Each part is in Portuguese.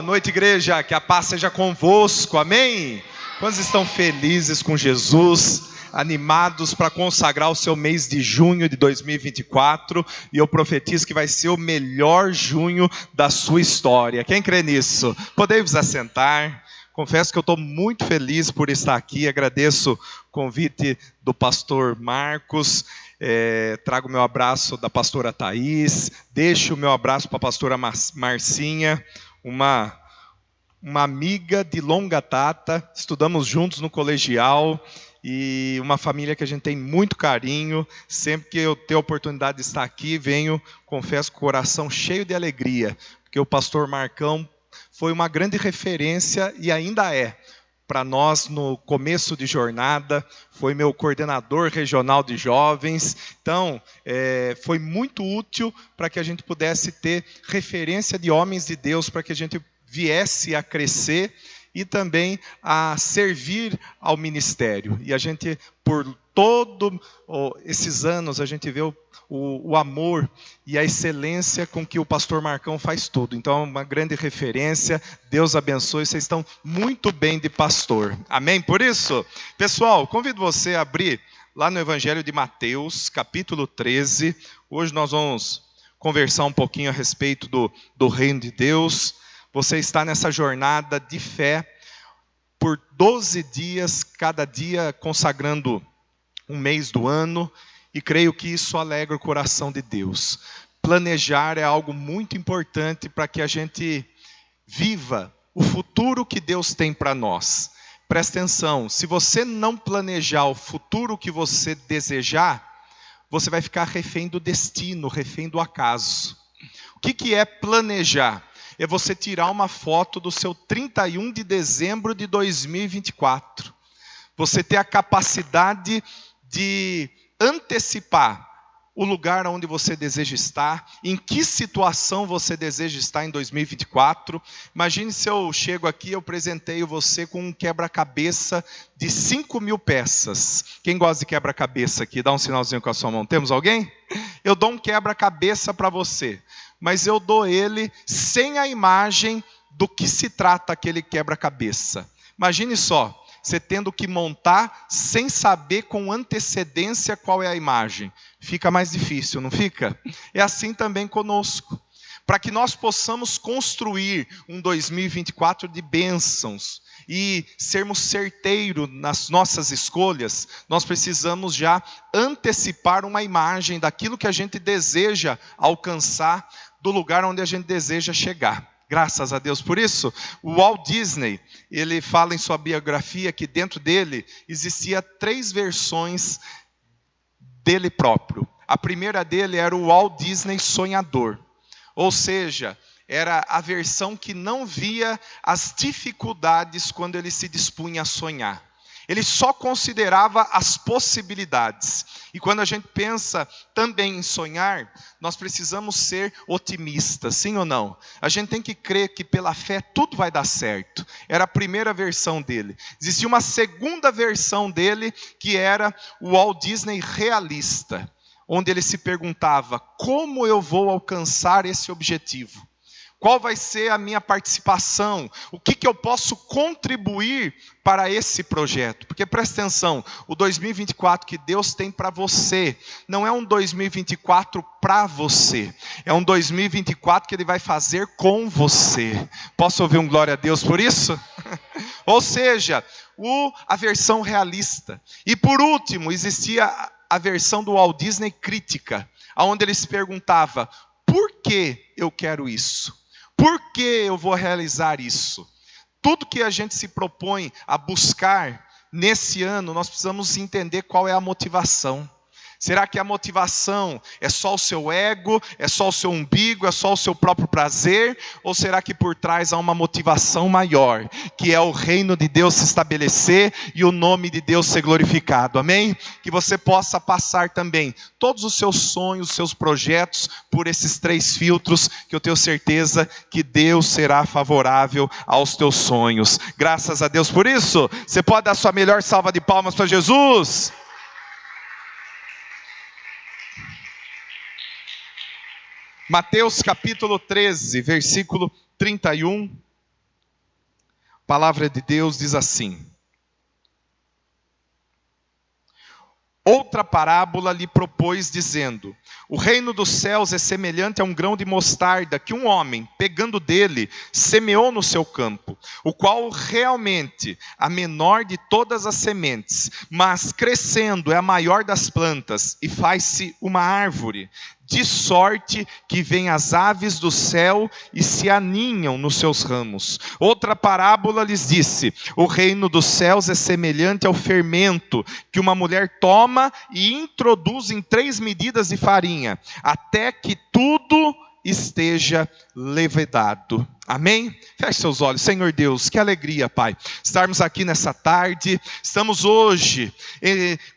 Boa noite, igreja, que a paz seja convosco, amém? Quantos estão felizes com Jesus, animados para consagrar o seu mês de junho de 2024, e eu profetizo que vai ser o melhor junho da sua história. Quem crê nisso? Podemos assentar. Confesso que eu estou muito feliz por estar aqui, agradeço o convite do pastor Marcos, trago o meu abraço da pastora Thaís, deixo o meu abraço para a pastora Marcinha, uma amiga de longa data, estudamos juntos no colegial, e uma família que a gente tem muito carinho. Sempre que eu tenho a oportunidade de estar aqui, venho, confesso, com o coração cheio de alegria, porque o pastor Marcão foi uma grande referência e ainda é para nós no começo de jornada, foi meu coordenador regional de jovens. Então, foi muito útil para que a gente pudesse ter referência de homens de Deus, para que a gente viesse a crescer e também a servir ao ministério. E a gente, por todos esses anos, a gente vê o amor e a excelência com que o pastor Marcão faz tudo. Então, é uma grande referência. Deus abençoe. Vocês estão muito bem de pastor. Amém? Por isso, pessoal, convido você a abrir lá no Evangelho de Mateus, capítulo 13. Hoje nós vamos conversar um pouquinho a respeito do reino de Deus. Você está nessa jornada de fé por 12 dias, cada dia consagrando um mês do ano, e creio que isso alegra o coração de Deus. Planejar é algo muito importante para que a gente viva o futuro que Deus tem para nós. Presta atenção, se você não planejar o futuro que você desejar, você vai ficar refém do destino, refém do acaso. O que é planejar? É você tirar uma foto do seu 31 de dezembro de 2024. Você ter a capacidade de antecipar o lugar onde você deseja estar, em que situação você deseja estar em 2024. Imagine se eu chego aqui e eu presenteio você com um quebra-cabeça de 5.000 peças. Quem gosta de quebra-cabeça aqui? Dá um sinalzinho com a sua mão. Temos alguém? Eu dou um quebra-cabeça para você, mas eu dou ele sem a imagem do que se trata aquele quebra-cabeça. Imagine só, você tendo que montar sem saber com antecedência qual é a imagem. Fica mais difícil, não fica? É assim também conosco. Para que nós possamos construir um 2024 de bênçãos e sermos certeiros nas nossas escolhas, nós precisamos já antecipar uma imagem daquilo que a gente deseja alcançar, do lugar onde a gente deseja chegar. Graças a Deus por isso. O Walt Disney, ele fala em sua biografia que dentro dele existia 3 versões dele próprio. A primeira dele era o Walt Disney sonhador. Ou seja, era a versão que não via as dificuldades quando ele se dispunha a sonhar. Ele só considerava as possibilidades. E quando a gente pensa também em sonhar, nós precisamos ser otimistas, sim ou não? A gente tem que crer que pela fé tudo vai dar certo. Era a primeira versão dele. Existia uma segunda versão dele, que era o Walt Disney realista, onde ele se perguntava: como eu vou alcançar esse objetivo? Qual vai ser a minha participação? O que eu posso contribuir para esse projeto? Porque presta atenção, o 2024 que Deus tem para você, não é um 2024 para você, é um 2024 que Ele vai fazer com você. Posso ouvir um glória a Deus por isso? Ou seja, a versão realista. E por último, existia a versão do Walt Disney crítica, onde ele se perguntava: por que eu quero isso? Por que eu vou realizar isso? Tudo que a gente se propõe a buscar nesse ano, nós precisamos entender qual é a motivação. Será que a motivação é só o seu ego, é só o seu umbigo, é só o seu próprio prazer? Ou será que por trás há uma motivação maior, que é o reino de Deus se estabelecer e o nome de Deus ser glorificado? Amém? Que você possa passar também todos os seus sonhos, os seus projetos, por esses 3 filtros, que eu tenho certeza que Deus será favorável aos teus sonhos. Graças a Deus por isso. Você pode dar sua melhor salva de palmas para Jesus? Mateus capítulo 13, versículo 31. palavra de Deus diz assim: outra parábola lhe propôs, dizendo: o reino dos céus é semelhante a um grão de mostarda que um homem, pegando dele, semeou no seu campo, o qual realmente a menor de todas as sementes, mas crescendo é a maior das plantas e faz-se uma árvore, de sorte que vêm as aves do céu e se aninham nos seus ramos. Outra parábola lhes disse: o reino dos céus é semelhante ao fermento que uma mulher toma e introduz em 3 medidas de farinha, até que tudo esteja levedado. Amém? Feche seus olhos. Senhor Deus, que alegria, Pai, estarmos aqui nessa tarde. Estamos hoje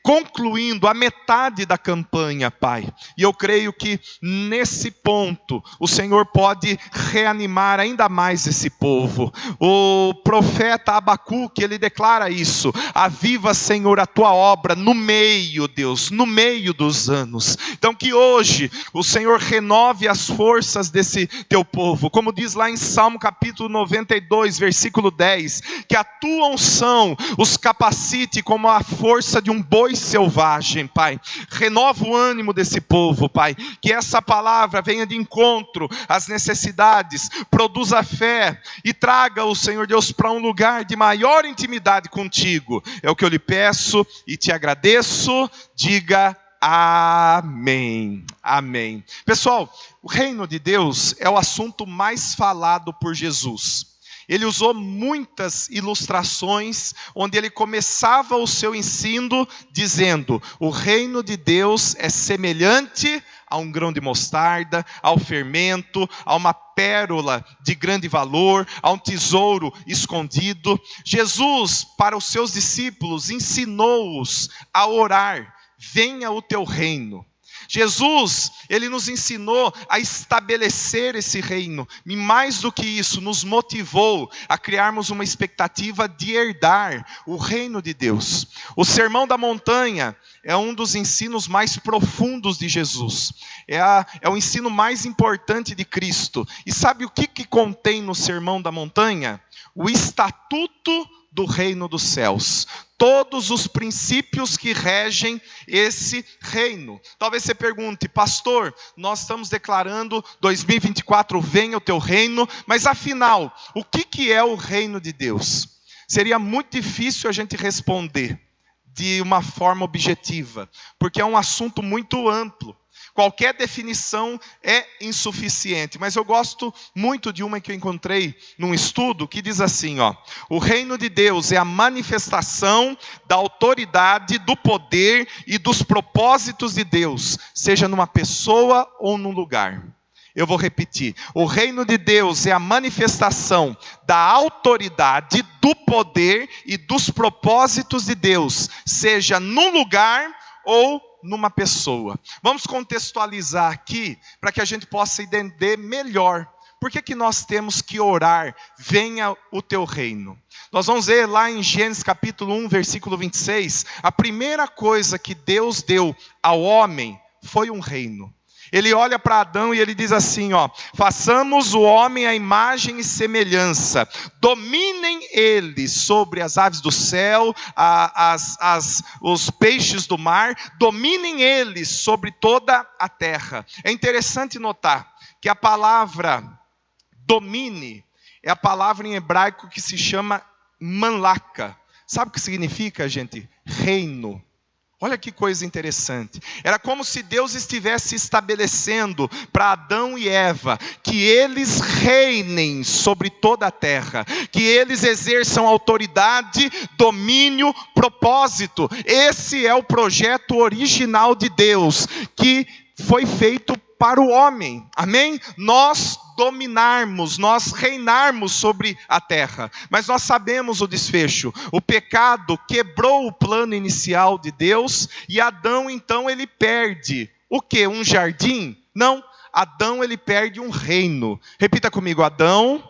concluindo a metade da campanha, Pai. E eu creio que nesse ponto o Senhor pode reanimar ainda mais esse povo. O profeta Abacuque, ele declara isso: aviva, Senhor, a tua obra no meio, Deus, no meio dos anos. Então que hoje o Senhor renove as forças desse teu povo, como diz lá em Salmo capítulo 92, versículo 10, que a tua unção os capacite como a força de um boi selvagem, Pai. Renova o ânimo desse povo, Pai, que essa palavra venha de encontro às necessidades, produza fé e traga o Senhor Deus para um lugar de maior intimidade contigo. É o que eu lhe peço e te agradeço. Diga amém. Amém. Pessoal, o reino de Deus é o assunto mais falado por Jesus. Ele usou muitas ilustrações, onde ele começava o seu ensino dizendo: o reino de Deus é semelhante a um grão de mostarda, ao fermento, a uma pérola de grande valor, a um tesouro escondido. Jesus, para os seus discípulos, ensinou-os a orar: venha o teu reino. Jesus, ele nos ensinou a estabelecer esse reino, e mais do que isso, nos motivou a criarmos uma expectativa de herdar o reino de Deus. O Sermão da Montanha é um dos ensinos mais profundos de Jesus, é o ensino mais importante de Cristo. E sabe o que contém no Sermão da Montanha? O estatuto do reino dos céus. Todos os princípios que regem esse reino. Talvez você pergunte: pastor, nós estamos declarando 2024, venha o teu reino, mas afinal, o que é o reino de Deus? Seria muito difícil a gente responder de uma forma objetiva, porque é um assunto muito amplo. Qualquer definição é insuficiente, mas eu gosto muito de uma que eu encontrei num estudo, que diz assim, o reino de Deus é a manifestação da autoridade, do poder e dos propósitos de Deus, seja numa pessoa ou num lugar. Eu vou repetir: o reino de Deus é a manifestação da autoridade, do poder e dos propósitos de Deus, seja num lugar ou numa pessoa. Vamos contextualizar aqui para que a gente possa entender melhor por que nós temos que orar: venha o teu reino. Nós vamos ver lá em Gênesis capítulo 1, versículo 26, a primeira coisa que Deus deu ao homem foi um reino. Ele olha para Adão e ele diz assim, façamos o homem à imagem e semelhança, dominem eles sobre as aves do céu, os peixes do mar, dominem eles sobre toda a terra. É interessante notar que a palavra domine é a palavra em hebraico que se chama manlaka. Sabe o que significa, gente? Reino. Olha que coisa interessante. Era como se Deus estivesse estabelecendo para Adão e Eva que eles reinem sobre toda a terra, que eles exerçam autoridade, domínio, propósito. Esse é o projeto original de Deus, que foi feito para o homem. Amém? Nós dominarmos, nós reinarmos sobre a terra. Mas nós sabemos o desfecho. O pecado quebrou o plano inicial de Deus e Adão, então, ele perde o quê? Um jardim? Não. Adão, ele perde um reino. Repita comigo: Adão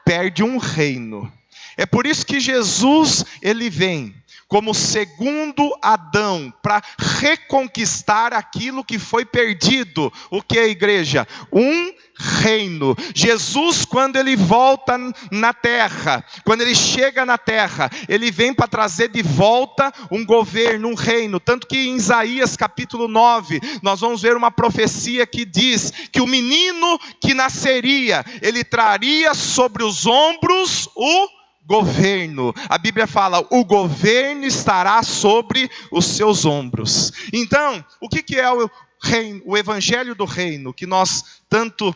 perde um reino. É por isso que Jesus, ele vem como segundo Adão, para reconquistar aquilo que foi perdido. O que é a igreja? Um reino. Jesus, quando ele volta na terra, quando ele chega na terra, ele vem para trazer de volta um governo, um reino. Tanto que em Isaías capítulo 9, nós vamos ver uma profecia que diz que o menino que nasceria, ele traria sobre os ombros o governo. A Bíblia fala, o governo estará sobre os seus ombros. Então, o que é o reino, o evangelho do reino, que nós tanto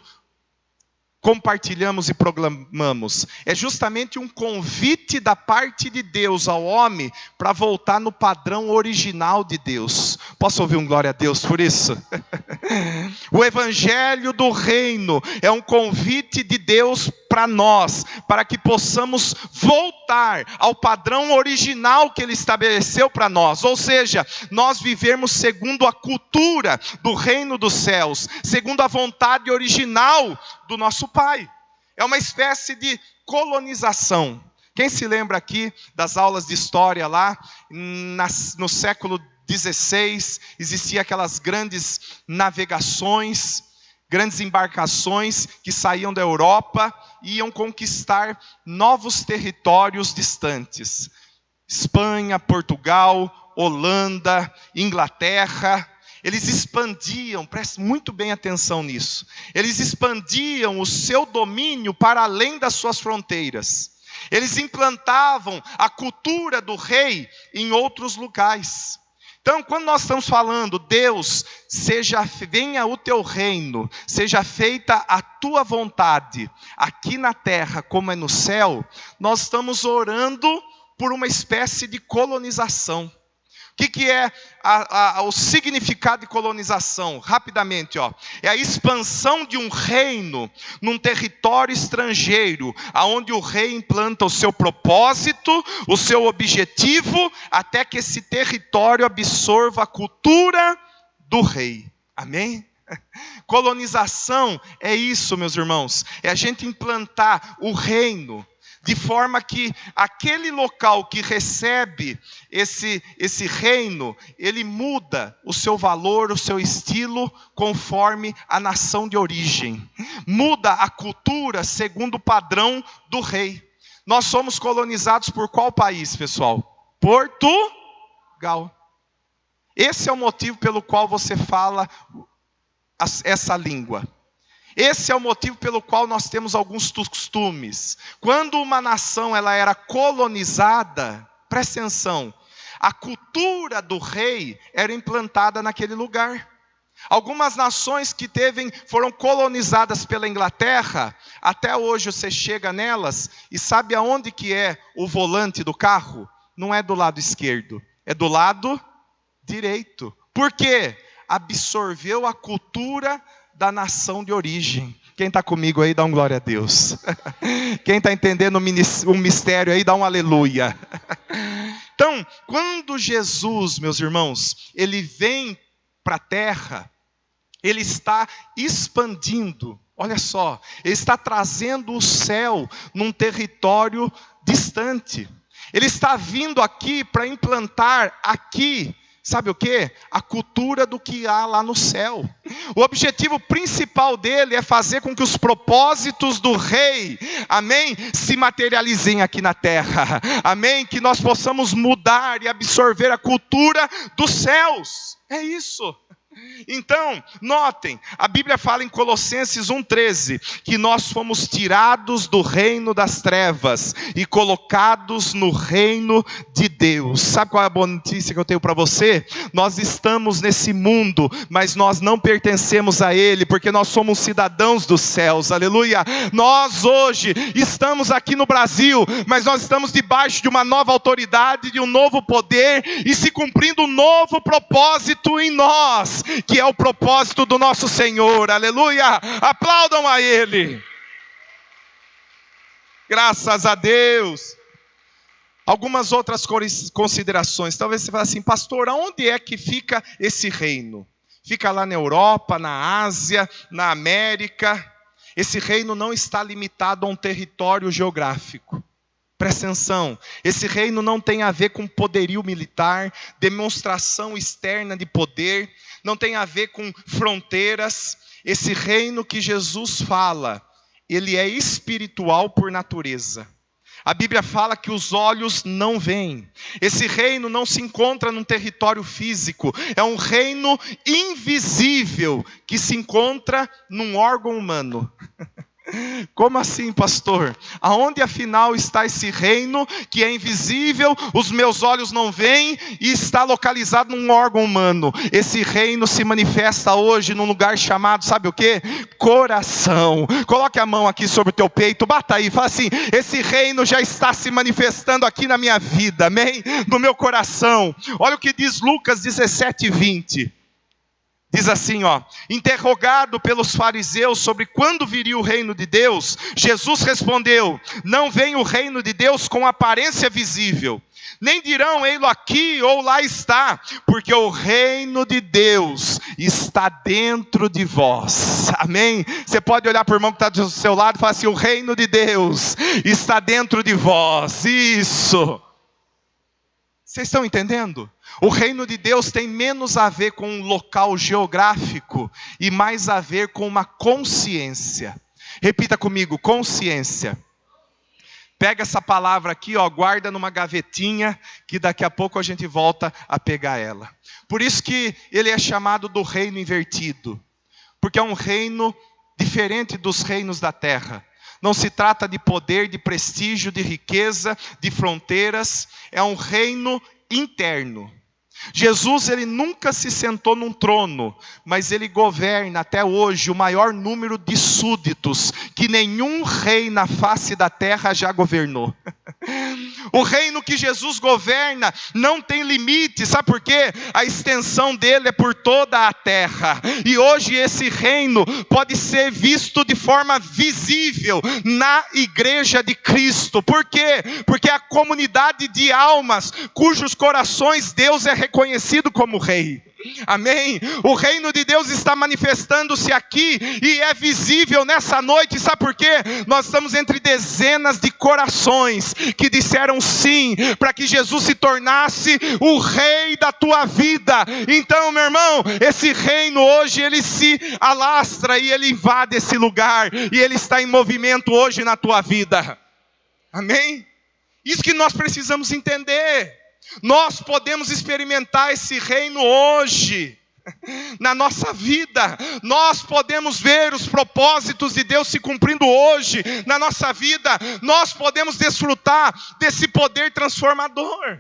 compartilhamos e proclamamos? É justamente um convite da parte de Deus ao homem para voltar no padrão original de Deus. Posso ouvir um glória a Deus por isso? O evangelho do reino é um convite de Deus para nós, para que possamos voltar ao padrão original que Ele estabeleceu para nós. Ou seja, nós vivermos segundo a cultura do reino dos céus, segundo a vontade original do nosso Pai. É uma espécie de colonização. Quem se lembra aqui das aulas de história lá, no século XVI, existiam aquelas grandes navegações, grandes embarcações que saíam da Europa e iam conquistar novos territórios distantes. Espanha, Portugal, Holanda, Inglaterra. Eles expandiam, preste muito bem atenção nisso, eles expandiam o seu domínio para além das suas fronteiras. Eles implantavam a cultura do rei em outros lugares. Então, quando nós estamos falando, Deus, venha o teu reino, seja feita a tua vontade, aqui na terra como é no céu, nós estamos orando por uma espécie de colonização. O que é o significado de colonização? Rapidamente, é a expansão de um reino num território estrangeiro, aonde o rei implanta o seu propósito, o seu objetivo, até que esse território absorva a cultura do rei. Amém? Colonização é isso, meus irmãos, é a gente implantar o reino, de forma que aquele local que recebe esse reino, ele muda o seu valor, o seu estilo, conforme a nação de origem. Muda a cultura segundo o padrão do rei. Nós somos colonizados por qual país, pessoal? Portugal. Esse é o motivo pelo qual você fala essa língua. Esse é o motivo pelo qual nós temos alguns costumes. Quando uma nação ela era colonizada, presta atenção, a cultura do rei era implantada naquele lugar. Algumas nações que foram colonizadas pela Inglaterra, até hoje você chega nelas e sabe aonde que é o volante do carro? Não é do lado esquerdo, é do lado direito. Por quê? Absorveu a cultura da nação de origem. Quem está comigo aí, dá um glória a Deus. Quem está entendendo o mistério aí, dá um aleluia. Então, quando Jesus, meus irmãos, ele vem para a terra, ele está expandindo, olha só, ele está trazendo o céu num território distante. Ele está vindo aqui para implantar aqui, sabe o quê? A cultura do que há lá no céu. O objetivo principal dele é fazer com que os propósitos do rei, amém, se materializem aqui na terra. Amém? Que nós possamos mudar e absorver a cultura dos céus. É isso. Então, notem, a Bíblia fala em Colossenses 1,13, que nós fomos tirados do reino das trevas e colocados no reino de Deus. Sabe qual é a boa notícia que eu tenho para você? Nós estamos nesse mundo, mas nós não pertencemos a ele, porque nós somos cidadãos dos céus, aleluia. Nós hoje estamos aqui no Brasil, mas nós estamos debaixo de uma nova autoridade, de um novo poder, e se cumprindo um novo propósito em nós, que é o propósito do nosso Senhor, aleluia, aplaudam a Ele, graças a Deus. Algumas outras considerações, talvez você fale assim, pastor, aonde é que fica esse reino? Fica lá na Europa, na Ásia, na América. Esse reino não está limitado a um território geográfico. Presta atenção, esse reino não tem a ver com poderio militar, demonstração externa de poder, não tem a ver com fronteiras. Esse reino que Jesus fala, ele é espiritual por natureza. A Bíblia fala que os olhos não veem. Esse reino não se encontra num território físico. É um reino invisível que se encontra num órgão humano. Como assim, pastor? Aonde afinal está esse reino que é invisível, os meus olhos não veem e está localizado num órgão humano? Esse reino se manifesta hoje num lugar chamado, sabe o quê? Coração. Coloque a mão aqui sobre o teu peito, bata aí, fala assim: esse reino já está se manifestando aqui na minha vida, amém? No meu coração. Olha o que diz Lucas 17:20. Diz assim, interrogado pelos fariseus sobre quando viria o reino de Deus, Jesus respondeu: não vem o reino de Deus com aparência visível, nem dirão ei-lo aqui ou lá está, porque o reino de Deus está dentro de vós. Amém? Você pode olhar para o irmão que está do seu lado e falar assim: o reino de Deus está dentro de vós. Isso. Vocês estão entendendo? O reino de Deus tem menos a ver com um local geográfico e mais a ver com uma consciência. Repita comigo: consciência. Pega essa palavra aqui, guarda numa gavetinha, que daqui a pouco a gente volta a pegar ela. Por isso que ele é chamado do reino invertido, porque é um reino diferente dos reinos da terra. Não se trata de poder, de prestígio, de riqueza, de fronteiras. É um reino interno. Jesus, ele nunca se sentou num trono, mas ele governa até hoje o maior número de súditos que nenhum rei na face da terra já governou. O reino que Jesus governa não tem limite, sabe por quê? A extensão dele é por toda a terra. E hoje esse reino pode ser visto de forma visível na igreja de Cristo. Por quê? Porque é a comunidade de almas cujos corações Deus é reconhecido como rei. Amém? O reino de Deus está manifestando-se aqui e é visível nessa noite. Sabe por quê? Nós estamos entre dezenas de corações que disseram sim para que Jesus se tornasse o rei da tua vida. Então, meu irmão, esse reino hoje ele se alastra e ele invade esse lugar e ele está em movimento hoje na tua vida. Amém? Isso que nós precisamos entender. Nós podemos experimentar esse reino hoje, na nossa vida. Nós podemos ver os propósitos de Deus se cumprindo hoje, na nossa vida. Nós podemos desfrutar desse poder transformador.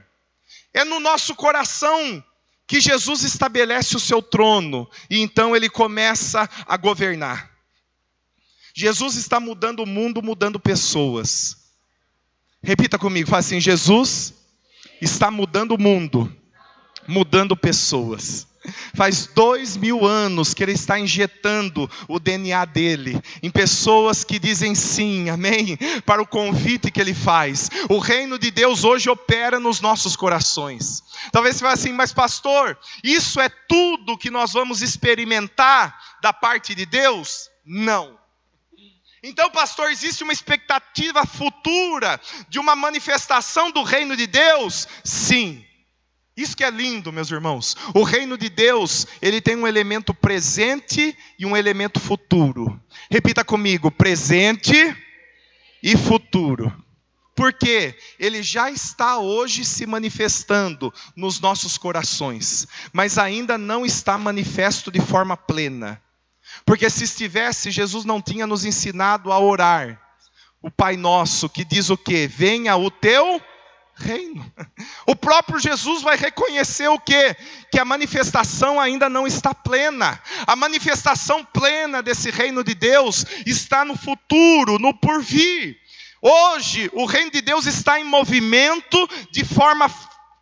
É no nosso coração que Jesus estabelece o seu trono, e então ele começa a governar. Jesus está mudando o mundo, mudando pessoas. Repita comigo, fala assim: Jesus está mudando o mundo, mudando pessoas. Faz 2000 anos que ele está injetando o DNA dele em pessoas que dizem sim, amém, para o convite que ele faz. O reino de Deus hoje opera nos nossos corações. Talvez você fale assim: mas pastor, isso é tudo que nós vamos experimentar da parte de Deus? Não. Então, pastor, existe uma expectativa futura de uma manifestação do reino de Deus? Sim. Isso que é lindo, meus irmãos. O reino de Deus, ele tem um elemento presente e um elemento futuro. Repita comigo: presente e futuro. Por quê? Ele já está hoje se manifestando nos nossos corações, mas ainda não está manifesto de forma plena. Porque se estivesse, Jesus não tinha nos ensinado a orar o Pai Nosso, que diz o quê? Venha o teu reino. O próprio Jesus vai reconhecer o quê? Que a manifestação ainda não está plena. A manifestação plena desse reino de Deus está no futuro, no porvir. Hoje, o reino de Deus está em movimento de forma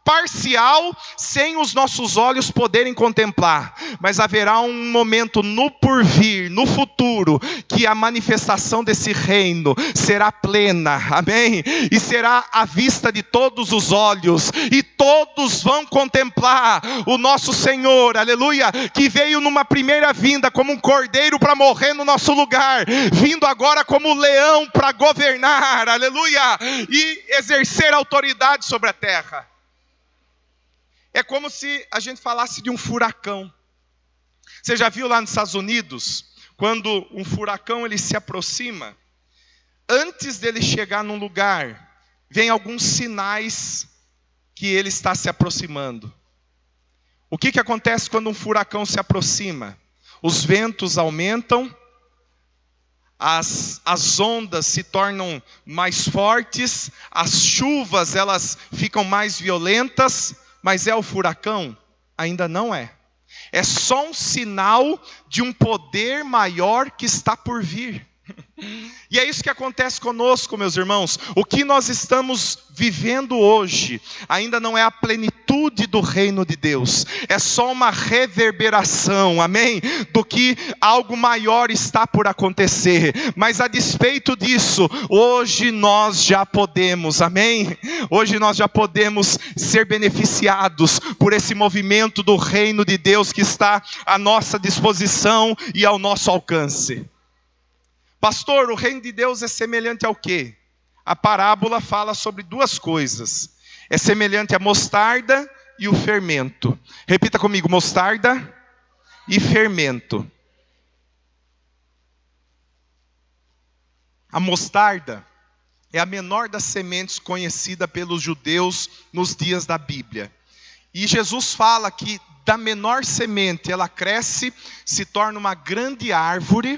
parcial, sem os nossos olhos poderem contemplar, mas haverá um momento no porvir, no futuro, que a manifestação desse reino será plena, amém? E será à vista de todos os olhos, e todos vão contemplar o nosso Senhor, aleluia, que veio numa primeira vinda como um cordeiro para morrer no nosso lugar, vindo agora como leão para governar, aleluia, e exercer autoridade sobre a terra. É como se a gente falasse de um furacão. Você já viu lá nos Estados Unidos, quando um furacão ele se aproxima, antes dele chegar num lugar, vem alguns sinais que ele está se aproximando. O que acontece quando um furacão se aproxima? Os ventos aumentam, as ondas se tornam mais fortes, as chuvas elas ficam mais violentas, mas é o furacão? Ainda não é. É só um sinal de um poder maior que está por vir. E é isso que acontece conosco, meus irmãos. O que nós estamos vivendo hoje ainda não é a plenitude do reino de Deus. É só uma reverberação, amém? Do que algo maior está por acontecer. Mas a despeito disso, hoje nós já podemos, amém? Hoje nós já podemos ser beneficiados por esse movimento do reino de Deus que está à nossa disposição e ao nosso alcance. Pastor, o reino de Deus é semelhante ao quê? A parábola fala sobre duas coisas. É semelhante à mostarda e o fermento. Repita comigo, mostarda e fermento. A mostarda é a menor das sementes conhecida pelos judeus nos dias da Bíblia. E Jesus fala que da menor semente ela cresce, se torna uma grande árvore,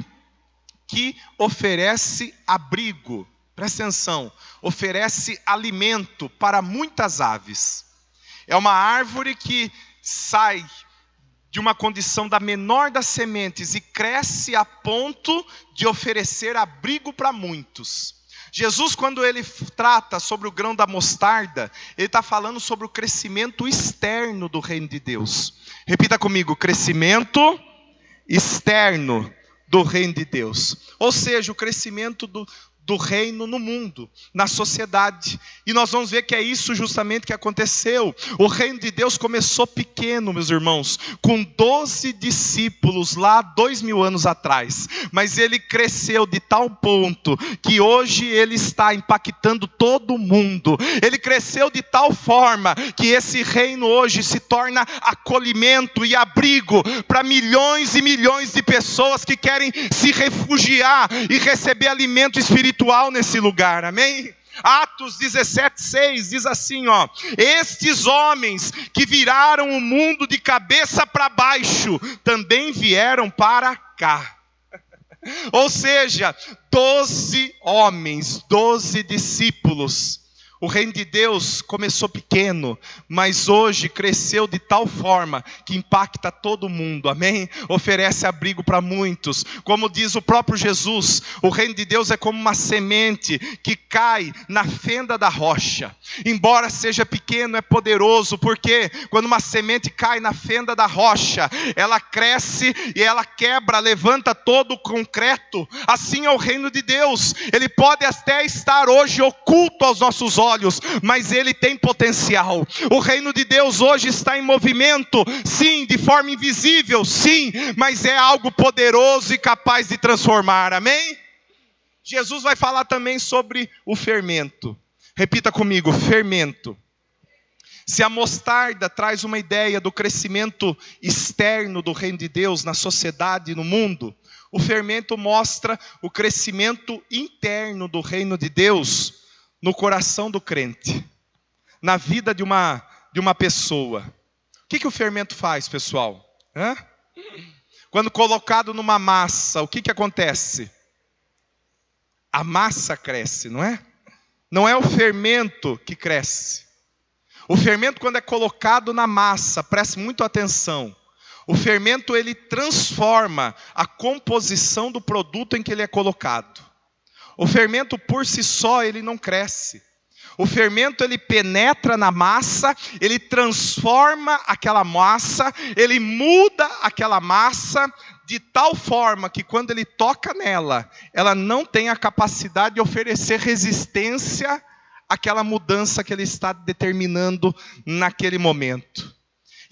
que oferece abrigo, presta atenção, oferece alimento para muitas aves. É uma árvore que sai de uma condição da menor das sementes e cresce a ponto de oferecer abrigo para muitos. Jesus, quando ele trata sobre o grão da mostarda, ele está falando sobre o crescimento externo do reino de Deus. Repita comigo, crescimento externo do reino de Deus. Ou seja, o crescimento do reino no mundo, na sociedade. E nós vamos ver que é isso justamente que aconteceu. O reino de Deus começou pequeno, meus irmãos, com 12 discípulos lá 2000 anos atrás. Mas ele cresceu de tal ponto que hoje ele está impactando todo mundo. Ele cresceu de tal forma que esse reino hoje se torna acolhimento e abrigo para milhões e milhões de pessoas que querem se refugiar e receber alimento espiritual nesse lugar, amém? Atos 17:6 diz assim, ó: estes homens que viraram o mundo de cabeça para baixo, também vieram para cá. Ou seja, 12 homens, 12 discípulos. O reino de Deus começou pequeno, mas hoje cresceu de tal forma que impacta todo mundo, amém? Oferece abrigo para muitos. Como diz o próprio Jesus, o reino de Deus é como uma semente que cai na fenda da rocha. Embora seja pequeno, é poderoso, porque quando uma semente cai na fenda da rocha, ela cresce e ela quebra, levanta todo o concreto. Assim é o reino de Deus. Ele pode até estar hoje oculto aos nossos olhos, mas ele tem potencial. O reino de Deus hoje está em movimento, sim, de forma invisível, sim, mas é algo poderoso e capaz de transformar, amém? Jesus vai falar também sobre o fermento. Repita comigo, fermento. Se a mostarda traz uma ideia do crescimento externo do reino de Deus na sociedade e no mundo, o fermento mostra o crescimento interno do reino de Deus no coração do crente, na vida de uma pessoa. O que o fermento faz, pessoal? Quando colocado numa massa, o que acontece? A massa cresce, não é? Não é o fermento que cresce. O fermento, quando é colocado na massa, preste muita atenção, o fermento ele transforma a composição do produto em que ele é colocado. O fermento por si só, ele não cresce. O fermento, ele penetra na massa, ele transforma aquela massa, ele muda aquela massa de tal forma que quando ele toca nela, ela não tem a capacidade de oferecer resistência àquela mudança que ele está determinando naquele momento.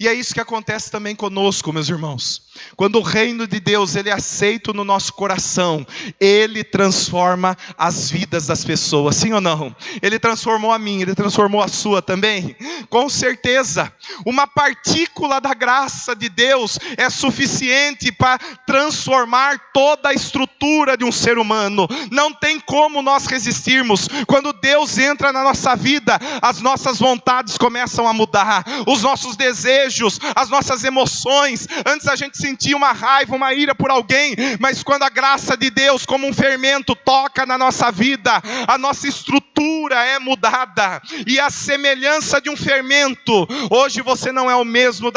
E é isso que acontece também conosco, meus irmãos. Quando o reino de Deus, ele é aceito no nosso coração, ele transforma as vidas das pessoas, sim ou não? Ele transformou a minha, ele transformou a sua também? Com certeza. Uma partícula da graça de Deus é suficiente para transformar toda a estrutura de um ser humano. Não tem como nós resistirmos. Quando Deus entra na nossa vida, as nossas vontades começam a mudar, os nossos desejos, as nossas emoções. Antes a gente sentia uma raiva, uma ira por alguém, mas quando a graça de Deus, como um fermento, toca na nossa vida, a nossa estrutura é mudada. E a semelhança de um fermento, hoje você não é o mesmo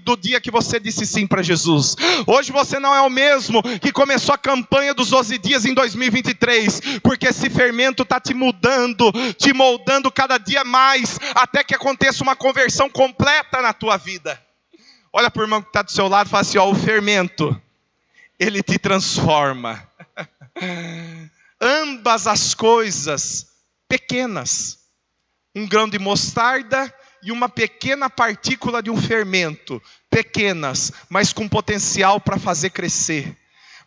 do dia que você disse sim para Jesus. Hoje você não é o mesmo que começou a campanha dos 12 dias em 2023, porque esse fermento está te mudando, te moldando cada dia mais, até que aconteça uma conversão completa na tua vida. Olha para o irmão que está do seu lado e fala assim, o fermento, ele te transforma. Ambas as coisas pequenas, um grão de mostarda e uma pequena partícula de um fermento, pequenas, mas com potencial para fazer crescer,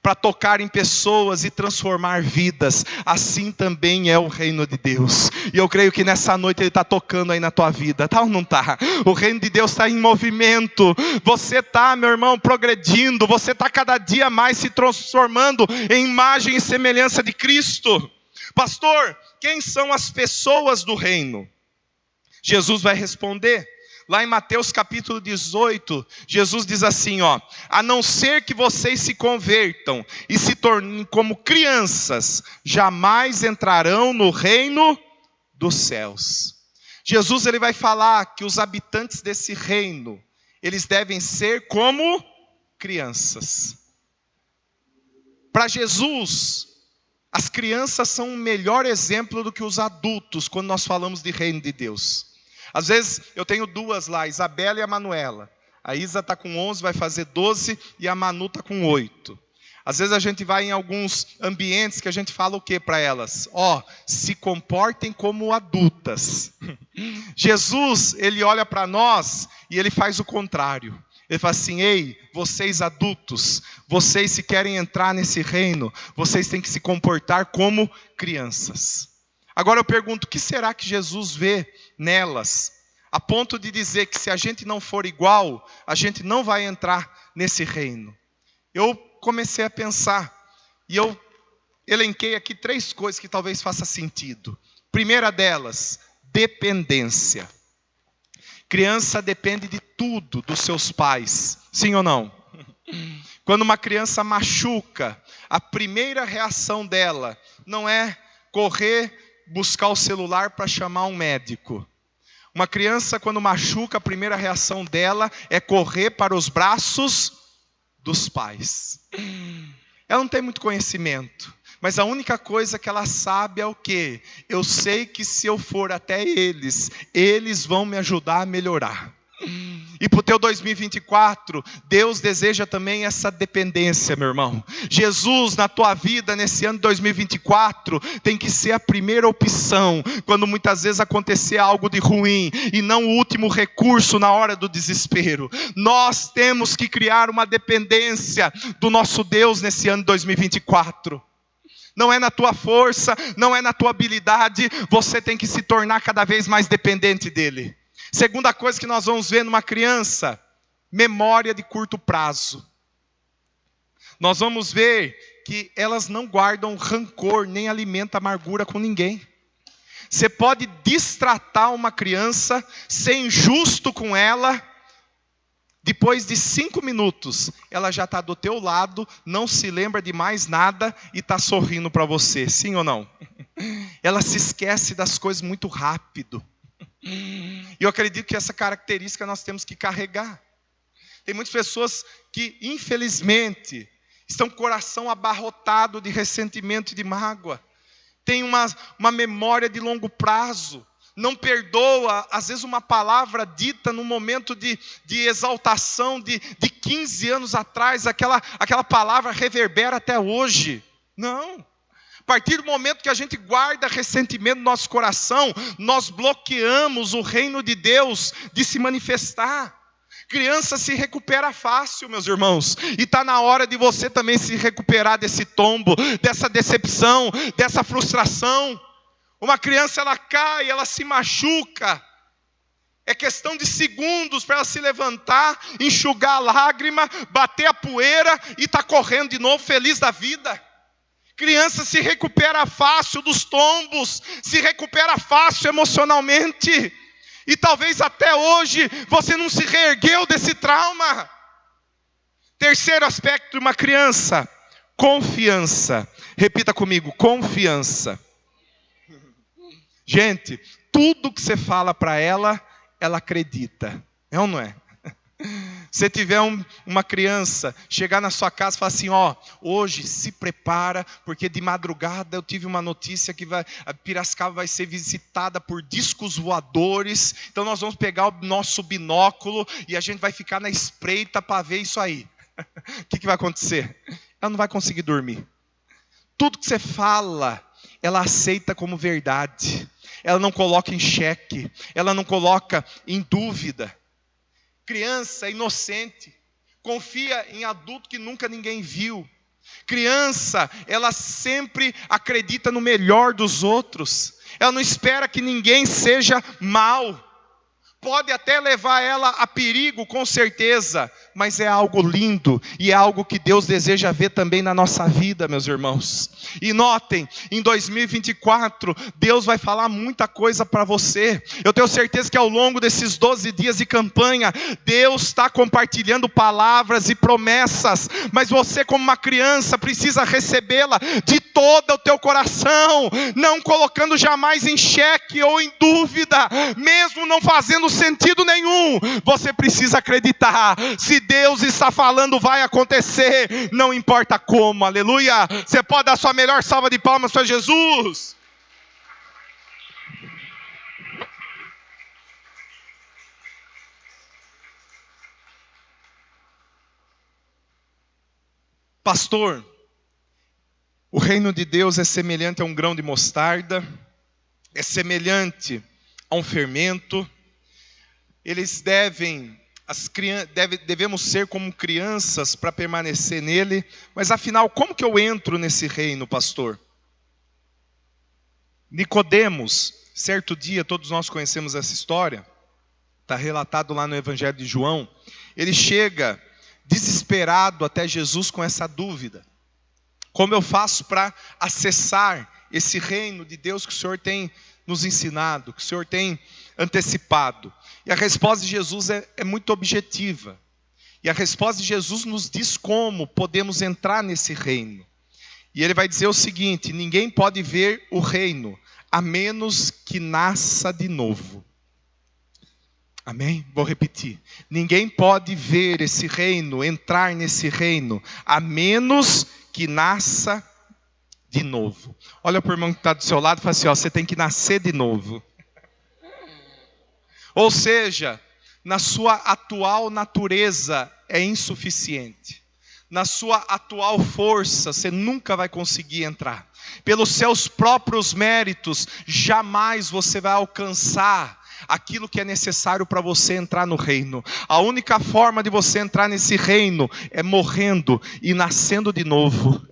para tocar em pessoas e transformar vidas. Assim também é o reino de Deus. E eu creio que nessa noite Ele está tocando aí na tua vida, tá ou não está? O reino de Deus está em movimento. Você está, meu irmão, progredindo. Você está cada dia mais se transformando em imagem e semelhança de Cristo. Pastor, quem são as pessoas do reino? Jesus vai responder. Lá em Mateus capítulo 18, Jesus diz assim, a não ser que vocês se convertam e se tornem como crianças, jamais entrarão no reino dos céus. Jesus ele vai falar que os habitantes desse reino, eles devem ser como crianças. Para Jesus, as crianças são um melhor exemplo do que os adultos quando nós falamos de reino de Deus. Às vezes eu tenho duas lá, a Isabela e a Manuela. A Isa está com 11, vai fazer 12 e a Manu está com 8. Às vezes a gente vai em alguns ambientes que a gente fala o que para elas? Se comportem como adultas. Jesus, ele olha para nós e ele faz o contrário. Ele fala assim, ei, vocês adultos, vocês se querem entrar nesse reino, vocês têm que se comportar como crianças. Agora eu pergunto, o que será que Jesus vê nelas? A ponto de dizer que se a gente não for igual, a gente não vai entrar nesse reino. Eu comecei a pensar, e eu elenquei aqui 3 coisas que talvez faça sentido. Primeira delas, dependência. Criança depende de tudo dos seus pais, sim ou não? Quando uma criança machuca, a primeira reação dela não é correr, buscar o celular para chamar um médico. Uma criança quando machuca, a primeira reação dela é correr para os braços dos pais. Ela não tem muito conhecimento, mas a única coisa que ela sabe é o quê? Eu sei que se eu for até eles, eles vão me ajudar a melhorar. E para o teu 2024, Deus deseja também essa dependência, meu irmão. Jesus na tua vida, nesse ano de 2024, tem que ser a primeira opção, quando muitas vezes acontecer algo de ruim, e não o último recurso na hora do desespero. Nós temos que criar uma dependência do nosso Deus nesse ano de 2024. Não é na tua força, não é na tua habilidade, você tem que se tornar cada vez mais dependente dele. Segunda coisa que nós vamos ver numa criança, memória de curto prazo. Nós vamos ver que elas não guardam rancor, nem alimentam amargura com ninguém. Você pode destratar uma criança, ser injusto com ela, depois de 5 minutos, ela já está do teu lado, não se lembra de mais nada e está sorrindo para você, sim ou não? Ela se esquece das coisas muito rápido. E eu acredito que essa característica nós temos que carregar. Tem muitas pessoas que, infelizmente, estão com o coração abarrotado de ressentimento e de mágoa. Tem uma memória de longo prazo. Não perdoa, às vezes, uma palavra dita num momento de exaltação de 15 anos atrás. Aquela palavra reverbera até hoje. Não. A partir do momento que a gente guarda ressentimento no nosso coração, nós bloqueamos o reino de Deus de se manifestar. Criança se recupera fácil, meus irmãos. E está na hora de você também se recuperar desse tombo, dessa decepção, dessa frustração. Uma criança, ela cai, ela se machuca. É questão de segundos para ela se levantar, enxugar a lágrima, bater a poeira e estar correndo de novo, feliz da vida. Criança se recupera fácil dos tombos, se recupera fácil emocionalmente. E talvez até hoje você não se reergueu desse trauma. Terceiro aspecto de uma criança, confiança. Repita comigo, confiança. Gente, tudo que você fala para ela, ela acredita. É ou não é? Se tiver uma criança, chegar na sua casa e falar assim, hoje se prepara, porque de madrugada eu tive uma notícia que a Piracicaba vai ser visitada por discos voadores, então nós vamos pegar o nosso binóculo e a gente vai ficar na espreita para ver isso aí. O que vai acontecer? Ela não vai conseguir dormir. Tudo que você fala, ela aceita como verdade. Ela não coloca em xeque, ela não coloca em dúvida. Criança inocente, confia em adulto que nunca ninguém viu. Criança, ela sempre acredita no melhor dos outros. Ela não espera que ninguém seja mal. Pode até levar ela a perigo, com certeza, mas é algo lindo e é algo que Deus deseja ver também na nossa vida, meus irmãos. E notem, em 2024, Deus vai falar muita coisa para você. Eu tenho certeza que ao longo desses 12 dias de campanha, Deus está compartilhando palavras e promessas, mas você, como uma criança, precisa recebê-la de todo o teu coração, não colocando jamais em xeque ou em dúvida, mesmo não fazendo sentido nenhum. Você precisa acreditar. Se Deus está falando, vai acontecer, não importa como. Aleluia. Você pode dar sua melhor salva de palmas para Jesus. Pastor, o reino de Deus é semelhante a um grão de mostarda, é semelhante a um fermento. Devemos ser como crianças para permanecer nele. Mas afinal, como que eu entro nesse reino, pastor? Nicodemos, certo dia, todos nós conhecemos essa história, está relatado lá no Evangelho de João. Ele chega desesperado até Jesus com essa dúvida: como eu faço para acessar esse reino de Deus que o Senhor tem nos ensinado, que o Senhor tem antecipado? E a resposta de Jesus é muito objetiva. E a resposta de Jesus nos diz como podemos entrar nesse reino. E ele vai dizer o seguinte: ninguém pode ver o reino a menos que nasça de novo. Amém? Vou repetir. Ninguém pode ver esse reino, entrar nesse reino, a menos que nasça de novo. Olha para o irmão que está do seu lado e fala assim: você tem que nascer de novo. Ou seja, na sua atual natureza é insuficiente. Na sua atual força você nunca vai conseguir entrar. Pelos seus próprios méritos, jamais você vai alcançar aquilo que é necessário para você entrar no reino. A única forma de você entrar nesse reino é morrendo e nascendo de novo.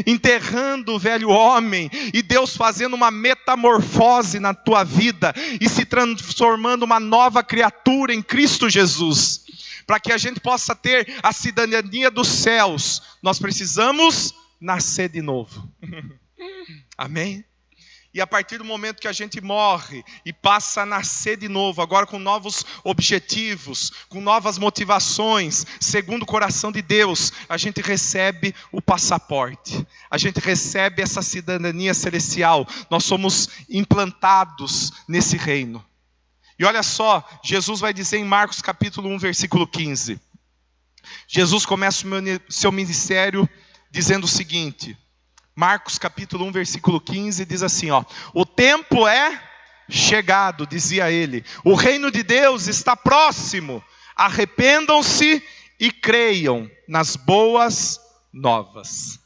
Enterrando o velho homem e Deus fazendo uma metamorfose na tua vida e se transformando uma nova criatura em Cristo Jesus. Para que a gente possa ter a cidadania dos céus, nós precisamos nascer de novo. Amém? E a partir do momento que a gente morre e passa a nascer de novo, agora com novos objetivos, com novas motivações, segundo o coração de Deus, a gente recebe o passaporte, a gente recebe essa cidadania celestial, nós somos implantados nesse reino. E olha só, Jesus vai dizer em Marcos capítulo 1, versículo 15. Jesus começa o seu ministério dizendo o seguinte... Marcos capítulo 1, versículo 15, diz assim, o tempo é chegado, dizia ele, o reino de Deus está próximo, arrependam-se e creiam nas boas novas.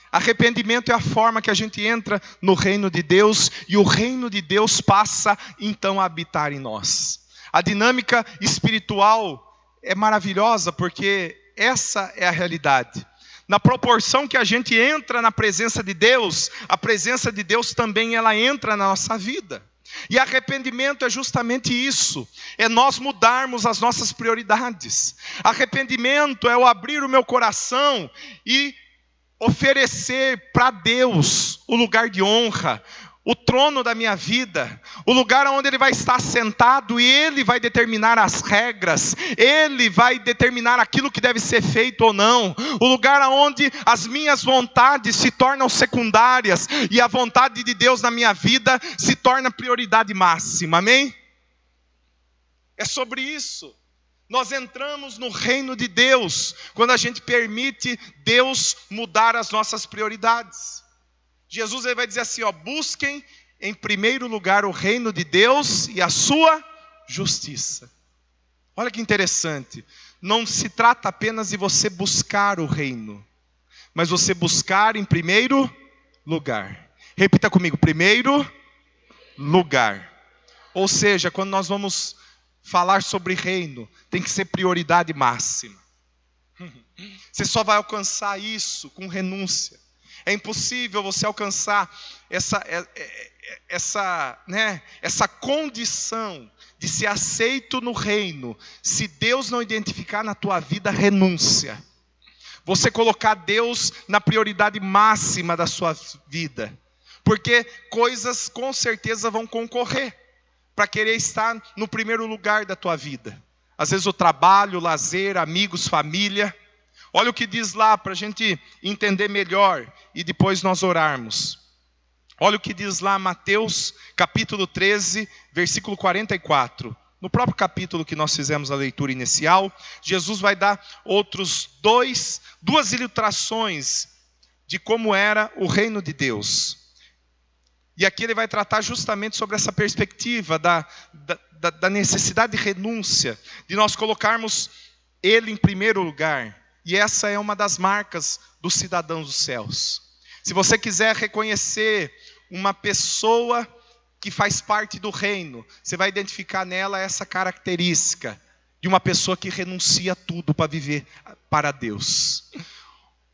Arrependimento é a forma que a gente entra no reino de Deus, e o reino de Deus passa então a habitar em nós. A dinâmica espiritual é maravilhosa porque essa é a realidade. Na proporção que a gente entra na presença de Deus, a presença de Deus também ela entra na nossa vida. E arrependimento é justamente isso, é nós mudarmos as nossas prioridades. Arrependimento é eu abrir o meu coração e oferecer para Deus o lugar de honra, o trono da minha vida, o lugar onde Ele vai estar sentado e Ele vai determinar as regras, Ele vai determinar aquilo que deve ser feito ou não, o lugar onde as minhas vontades se tornam secundárias e a vontade de Deus na minha vida se torna prioridade máxima, amém? É sobre isso. Nós entramos no reino de Deus quando a gente permite Deus mudar as nossas prioridades. Jesus ele vai dizer assim, busquem em primeiro lugar o reino de Deus e a sua justiça. Olha que interessante, não se trata apenas de você buscar o reino, mas você buscar em primeiro lugar. Repita comigo, primeiro lugar. Ou seja, quando nós vamos falar sobre reino, tem que ser prioridade máxima. Você só vai alcançar isso com renúncia. É impossível você alcançar essa condição de ser aceito no reino, se Deus não identificar na tua vida renúncia. Você colocar Deus na prioridade máxima da sua vida. Porque coisas com certeza vão concorrer para querer estar no primeiro lugar da tua vida. Às vezes o trabalho, o lazer, amigos, família. Olha o que diz lá para a gente entender melhor e depois nós orarmos. Olha o que diz lá Mateus capítulo 13, versículo 44. No próprio capítulo que nós fizemos a leitura inicial, Jesus vai dar duas ilustrações de como era o reino de Deus. E aqui ele vai tratar justamente sobre essa perspectiva da necessidade de renúncia, de nós colocarmos Ele em primeiro lugar. E essa é uma das marcas dos cidadãos dos céus. Se você quiser reconhecer uma pessoa que faz parte do reino, você vai identificar nela essa característica de uma pessoa que renuncia tudo para viver para Deus.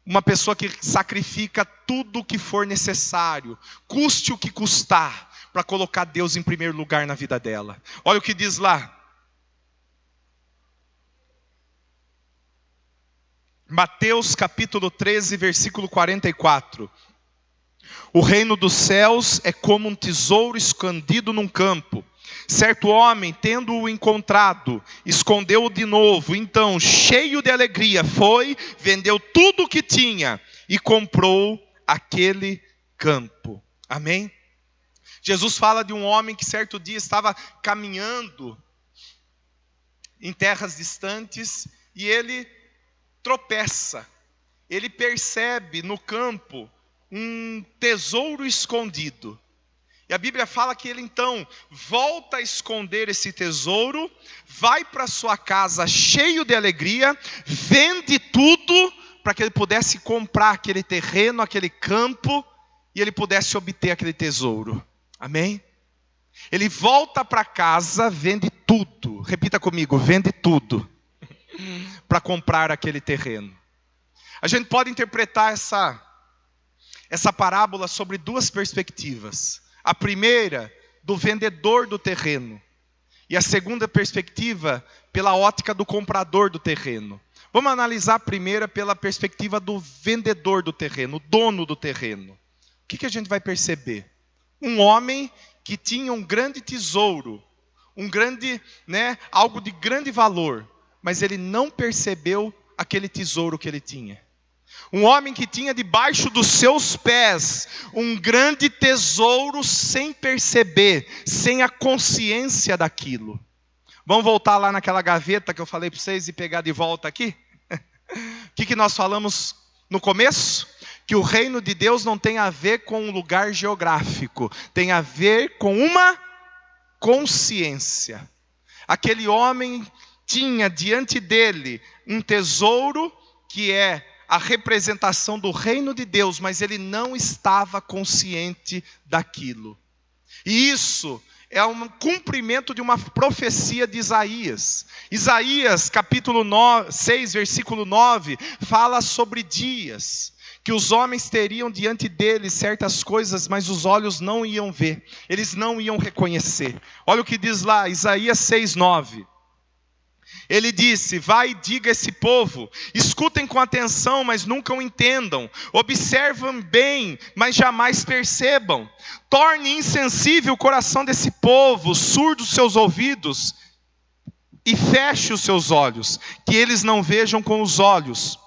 Uma pessoa que sacrifica tudo o que for necessário, custe o que custar, para colocar Deus em primeiro lugar na vida dela. Olha o que diz lá. Mateus capítulo 13, versículo 44. O reino dos céus é como um tesouro escondido num campo. Certo homem, tendo-o encontrado, escondeu-o de novo. Então, cheio de alegria, foi, vendeu tudo o que tinha e comprou aquele campo. Amém? Jesus fala de um homem que certo dia estava caminhando em terras distantes e ele tropeça. Ele percebe no campo um tesouro escondido. E a Bíblia fala que ele então volta a esconder esse tesouro, vai para sua casa cheio de alegria, vende tudo para que ele pudesse comprar aquele terreno, aquele campo, e ele pudesse obter aquele tesouro. Amém? Ele volta para casa, vende tudo. Repita comigo, vende tudo. Para comprar aquele terreno. A gente pode interpretar essa parábola sobre duas perspectivas. A primeira, do vendedor do terreno. E a segunda perspectiva, pela ótica do comprador do terreno. Vamos analisar a primeira pela perspectiva do vendedor do terreno, o dono do terreno. O que a gente vai perceber? Um homem que tinha um grande tesouro, algo de grande valor, mas ele não percebeu aquele tesouro que ele tinha. Um homem que tinha debaixo dos seus pés um grande tesouro sem perceber, sem a consciência daquilo. Vamos voltar lá naquela gaveta que eu falei para vocês e pegar de volta aqui? O que nós falamos no começo? Que o reino de Deus não tem a ver com um lugar geográfico, tem a ver com uma consciência. Aquele homem tinha diante dele um tesouro que é a representação do reino de Deus, mas ele não estava consciente daquilo. E isso é um cumprimento de uma profecia de Isaías. Isaías, capítulo 6, versículo 9, fala sobre dias que os homens teriam diante deles certas coisas, mas os olhos não iam ver, eles não iam reconhecer. Olha o que diz lá, Isaías 6, 9. Ele disse: vai e diga a esse povo, escutem com atenção, mas nunca o entendam, observam bem, mas jamais percebam, torne insensível o coração desse povo, surdos seus ouvidos, e feche os seus olhos, que eles não vejam com os olhos,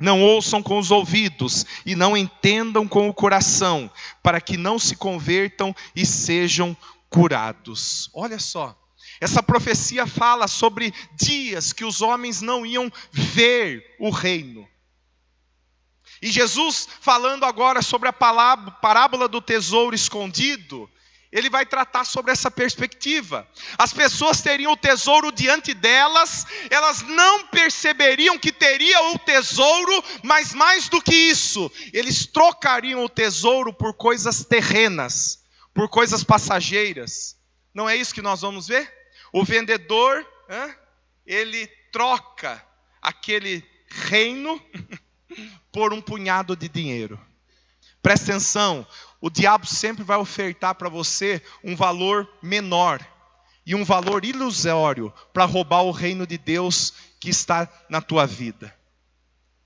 não ouçam com os ouvidos, e não entendam com o coração, para que não se convertam e sejam curados. Olha só. Essa profecia fala sobre dias que os homens não iam ver o reino. E Jesus, falando agora sobre a parábola do tesouro escondido, ele vai tratar sobre essa perspectiva. As pessoas teriam o tesouro diante delas, elas não perceberiam que teria o tesouro, mas mais do que isso, eles trocariam o tesouro por coisas terrenas, por coisas passageiras. Não é isso que nós vamos ver? O vendedor, ele troca aquele reino por um punhado de dinheiro. Presta atenção, o diabo sempre vai ofertar para você um valor menor e um valor ilusório para roubar o reino de Deus que está na tua vida.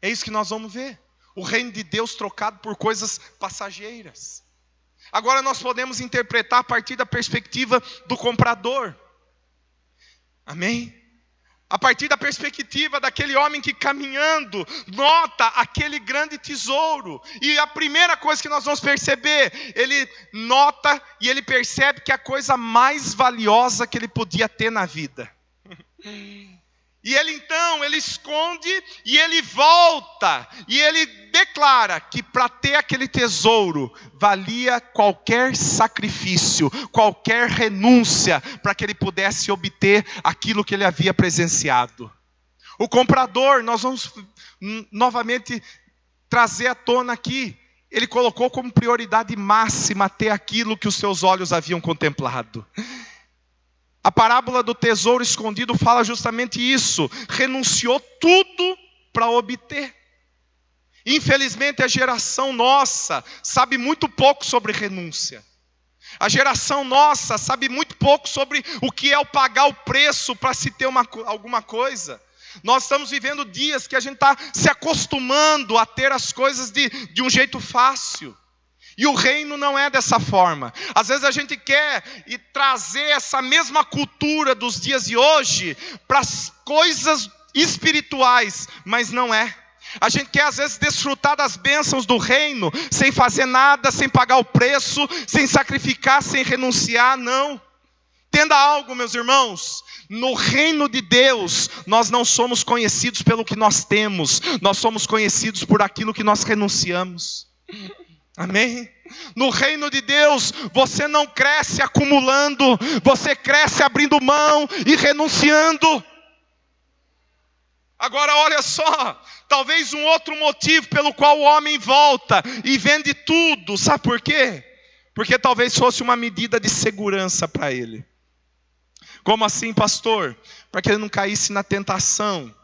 É isso que nós vamos ver. O reino de Deus trocado por coisas passageiras. Agora nós podemos interpretar a partir da perspectiva do comprador. Amém? A partir da perspectiva daquele homem que caminhando, nota aquele grande tesouro. E a primeira coisa que nós vamos perceber, ele nota e ele percebe que é a coisa mais valiosa que ele podia ter na vida. E ele então, ele esconde e ele volta. E ele declara que para ter aquele tesouro, valia qualquer sacrifício, qualquer renúncia, para que ele pudesse obter aquilo que ele havia presenciado. O comprador, nós vamos novamente trazer à tona aqui, ele colocou como prioridade máxima ter aquilo que os seus olhos haviam contemplado. A parábola do tesouro escondido fala justamente isso. Renunciou tudo para obter. Infelizmente a geração nossa sabe muito pouco sobre renúncia. A geração nossa sabe muito pouco sobre o que é o pagar o preço para se ter alguma coisa. Nós estamos vivendo dias que a gente está se acostumando a ter as coisas de um jeito fácil. E o reino não é dessa forma. Às vezes a gente quer trazer essa mesma cultura dos dias de hoje para as coisas espirituais, mas não é. A gente quer às vezes desfrutar das bênçãos do reino, sem fazer nada, sem pagar o preço, sem sacrificar, sem renunciar, não. Entenda algo, meus irmãos. No reino de Deus, nós não somos conhecidos pelo que nós temos, nós somos conhecidos por aquilo que nós renunciamos. Amém? No reino de Deus, você não cresce acumulando, você cresce abrindo mão e renunciando. Agora olha só, talvez um outro motivo pelo qual o homem volta e vende tudo, sabe por quê? Porque talvez fosse uma medida de segurança para ele. Como assim, pastor? Para que ele não caísse na tentação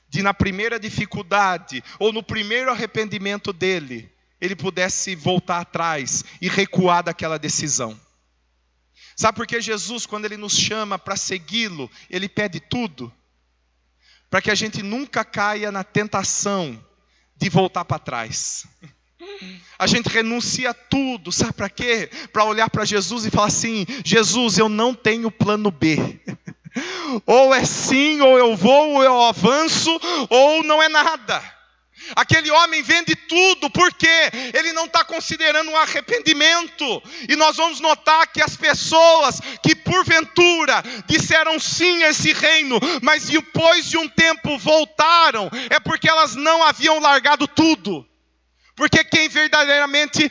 de na primeira dificuldade ou no primeiro arrependimento dele, ele pudesse voltar atrás e recuar daquela decisão. Sabe por que Jesus, quando ele nos chama para segui-lo, ele pede tudo? Para que a gente nunca caia na tentação de voltar para trás. A gente renuncia a tudo, sabe para quê? Para olhar para Jesus e falar assim: Jesus, eu não tenho plano B. Ou é sim, ou eu vou, ou eu avanço, ou não é nada. Aquele homem vende tudo, porque ele não está considerando um arrependimento. E nós vamos notar que as pessoas que porventura disseram sim a esse reino, mas depois de um tempo voltaram, é porque elas não haviam largado tudo. Porque quem verdadeiramente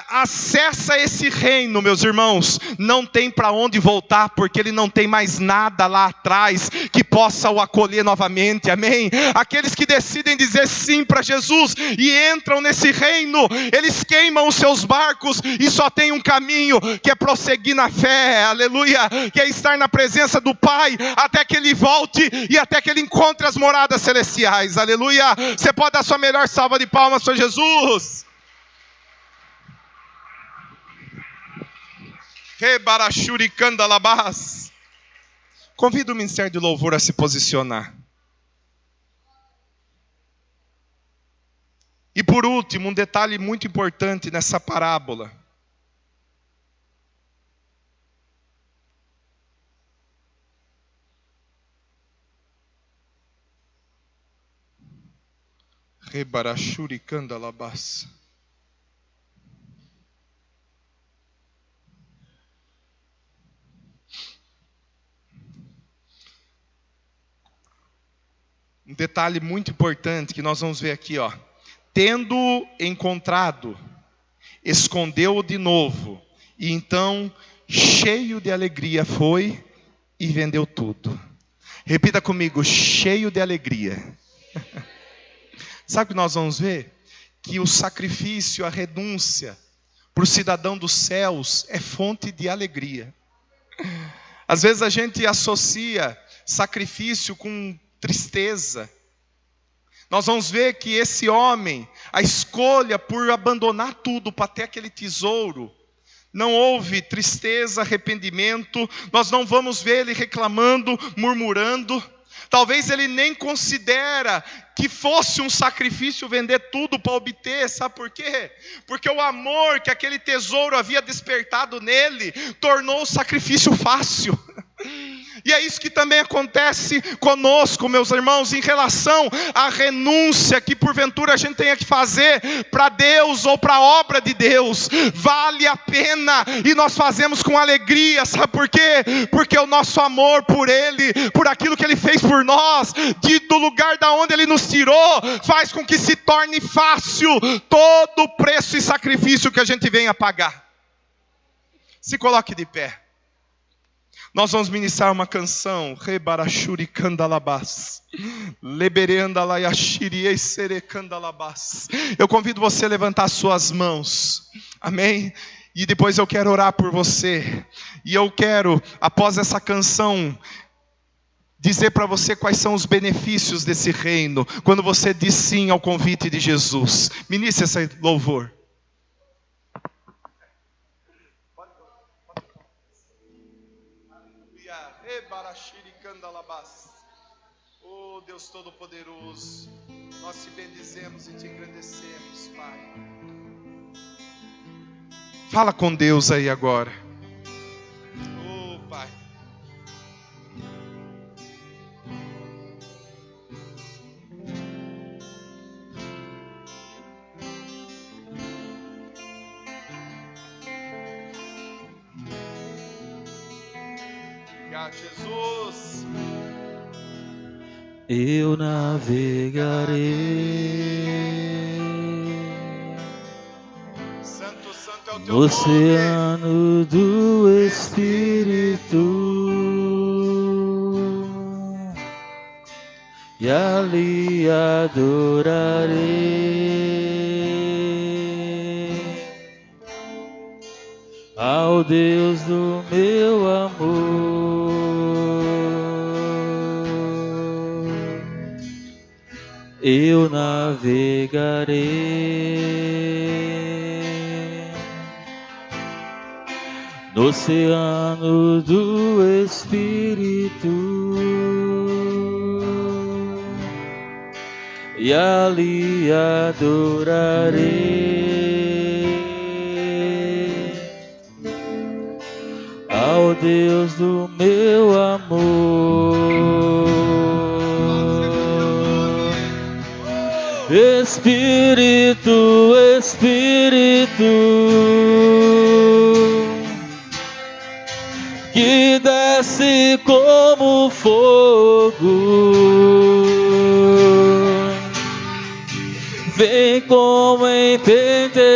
acessa esse reino, meus irmãos, não tem para onde voltar, porque ele não tem mais nada lá atrás que possa o acolher novamente, amém? Aqueles que decidem dizer sim para Jesus e entram nesse reino, eles queimam os seus barcos e só tem um caminho, que é prosseguir na fé, aleluia, que é estar na presença do Pai, até que Ele volte e até que Ele encontre as moradas celestiais, aleluia. Você pode dar sua melhor salva de palmas para Jesus. Convido o Ministério de Louvor a se posicionar. E por último, um detalhe muito importante nessa parábola. Rebarachuricandalabás. Um detalhe muito importante que nós vamos ver aqui, ó. Tendo encontrado, escondeu-o de novo, e então, cheio de alegria, foi e vendeu tudo. Repita comigo, cheio de alegria. Sabe o que nós vamos ver? Que o sacrifício, a renúncia para o cidadão dos céus é fonte de alegria. Às vezes a gente associa sacrifício com tristeza. Nós vamos ver que esse homem, a escolha por abandonar tudo para ter aquele tesouro, não houve tristeza, arrependimento. Nós não vamos ver ele reclamando, murmurando. Talvez ele nem considera que fosse um sacrifício vender tudo para obter, sabe por quê? Porque o amor que aquele tesouro havia despertado nele, tornou o sacrifício fácil. E é isso que também acontece conosco, meus irmãos, em relação à renúncia que porventura a gente tenha que fazer para Deus ou para a obra de Deus. Vale a pena e nós fazemos com alegria, sabe por quê? Porque o nosso amor por Ele, por aquilo que Ele fez por nós, do lugar da onde Ele nos tirou, faz com que se torne fácil todo o preço e sacrifício que a gente venha pagar. Se coloque de pé. Nós vamos ministrar uma canção, Rebarachuricandalabás, Lebereandalayashirieserecandalabás. Eu convido você a levantar suas mãos, amém? E depois eu quero orar por você. E eu quero, após essa canção, dizer para você quais são os benefícios desse reino, quando você diz sim ao convite de Jesus. Ministre esse louvor. Oh Deus Todo-Poderoso, nós te bendizemos e te engrandecemos, Pai. Fala com Deus aí agora. Oh Pai. Obrigado, Jesus. Eu navegarei Santo, santo é o teu no nome. oceano do Espírito e ali adorarei ao Deus do meu amor. Eu navegarei no oceano do Espírito e ali adorarei ao Deus do meu amor. Espírito, Espírito, que desce como fogo, Vem como em Pentecostes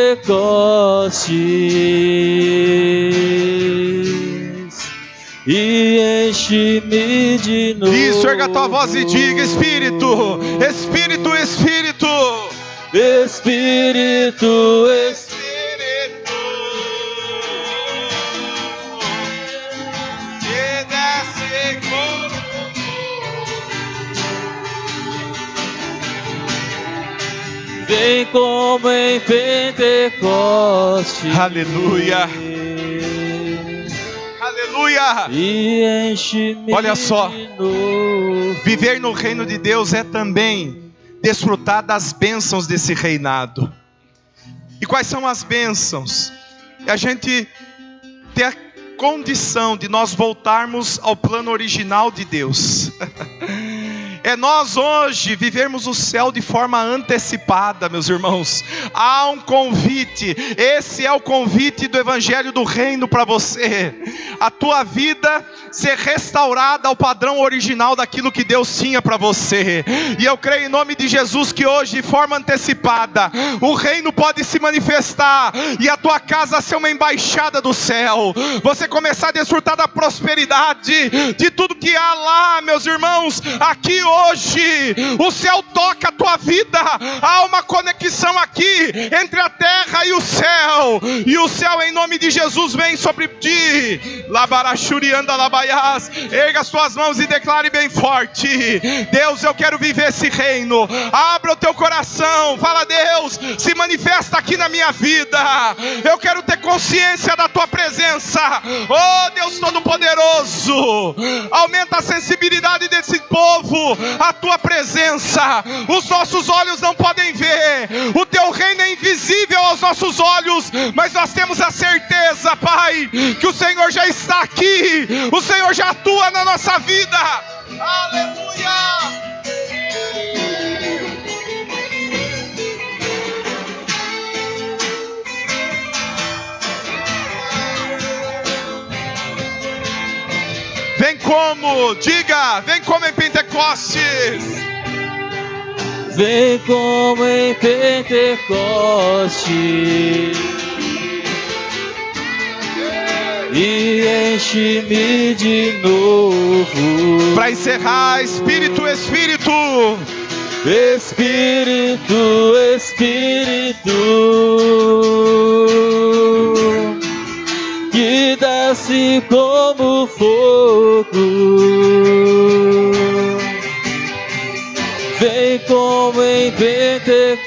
e enche-me de novo. Isso, erga a tua voz e diga: Espírito, Espírito, Espírito, Espírito, Espírito, que desce como vem como em Pentecostes. Aleluia. Aleluia. E enche-me Olha só, de novo. viver no reino de Deus é também desfrutar das bênçãos desse reinado. E quais são as bênçãos? É a gente ter a condição de nós voltarmos ao plano original de Deus. É nós hoje vivermos o céu de forma antecipada, meus irmãos. Há um convite, esse é o convite do Evangelho do Reino para você. A tua vida ser restaurada ao padrão original daquilo que Deus tinha para você. E eu creio em nome de Jesus que hoje, de forma antecipada, o reino pode se manifestar e a tua casa ser uma embaixada do céu. Você começar a desfrutar da prosperidade, de tudo que há lá, meus irmãos, aqui hoje, o céu toca a tua vida, há uma conexão aqui, entre a terra e o céu em nome de Jesus vem sobre ti, labarachurianda labaiás, erga as tuas mãos e declare bem forte, Deus, eu quero viver esse reino, abra o teu coração, fala: Deus, se manifesta aqui na minha vida, eu quero ter consciência da tua presença, oh Deus Todo-Poderoso, aumenta a sensibilidade desse povo, a tua presença, os nossos olhos não podem ver, o teu reino é invisível aos nossos olhos, mas nós temos a certeza, Pai, que o Senhor já está aqui, o Senhor já atua na nossa vida, aleluia. Vem como, diga, vem como em Pentecostes. Vem como em Pentecostes e enche-me de novo. Para encerrar, Espírito, Espírito, Espírito, Espírito, que desce como fogo, vem como em Pentecostes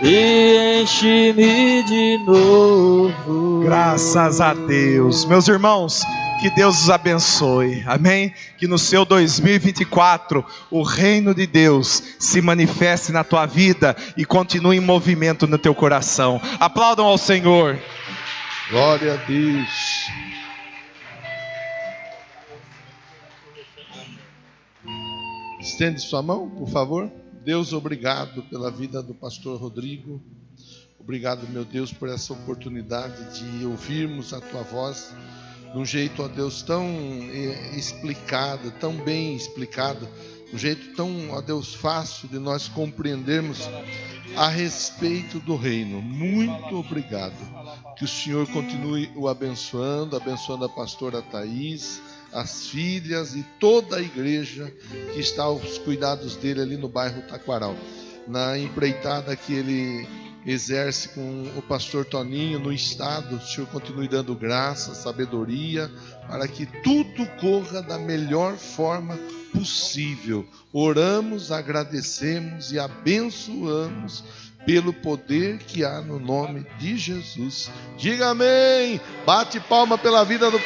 e enche-me de novo. Graças a Deus, meus irmãos, que Deus os abençoe, amém? Que no seu 2024 o reino de Deus se manifeste na tua vida e continue em movimento no teu coração. Aplaudam ao Senhor. Glória a Deus. Estende sua mão, por favor. Deus, obrigado pela vida do pastor Rodrigo. Obrigado, meu Deus, por essa oportunidade de ouvirmos a tua voz de um jeito, ó Deus, tão explicado, tão bem explicado, de um jeito tão, ó Deus, fácil de nós compreendermos a respeito do reino. Muito obrigado. Que o Senhor continue o abençoando a pastora Thaís, as filhas e toda a igreja que está aos cuidados dele ali no bairro Taquaral. Na empreitada que ele exerce com o pastor Toninho no estado, o Senhor continue dando graça, sabedoria, para que tudo corra da melhor forma possível. Oramos, agradecemos e abençoamos pelo poder que há no nome de Jesus. Diga amém. Bate palma pela vida do